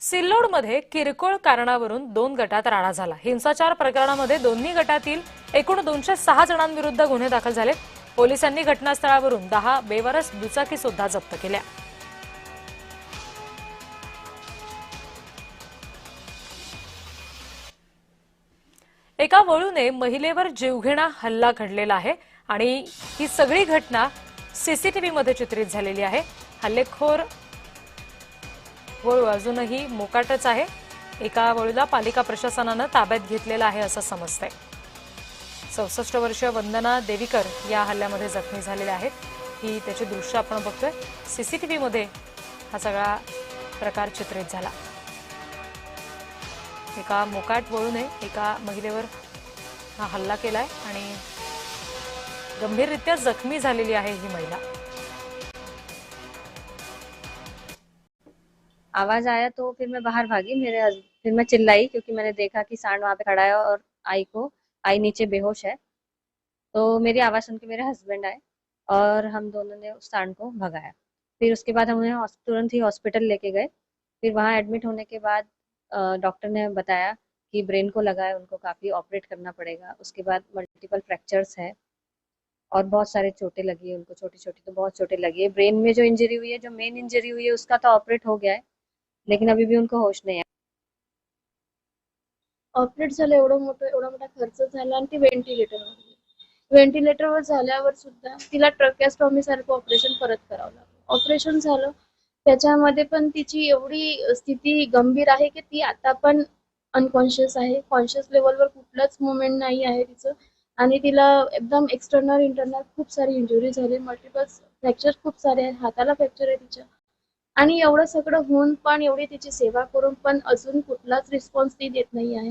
सिल्लोडमध्ये किरकोळ कारणावरून 2 गटात राडा झाला। हिंसाचार प्रकरणामध्ये दोन्ही गटातील एकूण 206 जणांविरुद्ध गुन्हे दाखल झाले। पोलिसांनी घटनास्थळावरून 10 बेवारस दुचाकी सुद्धा जप्त केल्या। एका वळूने महिलेवर जीवघेणा हल्ला घडलेला आहे आणि ही सगळी घटना सीसीटीव्हीमध्ये चित्रित झालेली आहे। हल्लेखोर वळू अजूनही मोकाटच आहे। एका वळूला पालिका प्रशासनाने ताब्यात घेतलेला आहे असं समजतंय। 64 वर्षीय वंदना देवीकर या हल्ल्यामध्ये जखमी झालेल्या आहेत। ही त्याची दृश्य आपण बघतोय। सीसीटीव्हीमध्ये हा सगळा प्रकार चित्रित झाला। एका मोकाट वळूने एका महिलेवर हा हल्ला केलाय आणि गंभीररित्या जखमी झालेली आहे ही महिला। आवाज आया तो फिर मैं बाहर भागी। फिर मैं चिल्लाई क्योंकि मैंने देखा कि सांड वहां पे खड़ा है और आई नीचे बेहोश है। तो मेरी आवाज सुन के मेरे हस्बैंड आए और हम दोनों ने उस सांड को भगाया। फिर उसके बाद हम उन्हें तुरंत ही हॉस्पिटल लेके गए। फिर वहां एडमिट होने के बाद डॉक्टर ने बताया कि ब्रेन को लगा है, उनको काफी ऑपरेट करना पड़ेगा। उसके बाद मल्टीपल फ्रैक्चर्स है और बहुत सारे चोटें लगी है उनको, छोटी छोटी तो बहुत चोटें लगी है। ब्रेन में जो इंजरी हुई है, जो मेन इंजरी हुई है, उसका तो ऑपरेट हो गया है, लेकिन अभी भी उनको होश नहीं है। ऑपरेट झालं, एवढा मोठा खर्च झाला आणि ती व्हेंटिलेटरवर झाल्यावर सुद्धा तिला ट्रॅकेस्टॉमी सारखं ऑपरेशन परत करावं लागलं। ऑपरेशन झालं त्याच्यामध्ये पण तिची एवढी स्थिती गंभीर आहे की ती आता पण अनकॉन्शियस आहे। कॉन्शियस लेवलवर कुठलाच मुवमेंट नाही आहे तिचं आणि तिला एकदम एक्सटर्नल इंटरनल खूप सारी इंजुरी झाली। मल्टिपल फ्रॅक्चर खूप सारे आहेत, हाताला फ्रॅक्चर आहे तिच्या। आणि एवढं सगळं होऊन पण, एवढी तिची सेवा करून पण अजून कुठलाच रिस्पॉन्स ती देत नाही आहे।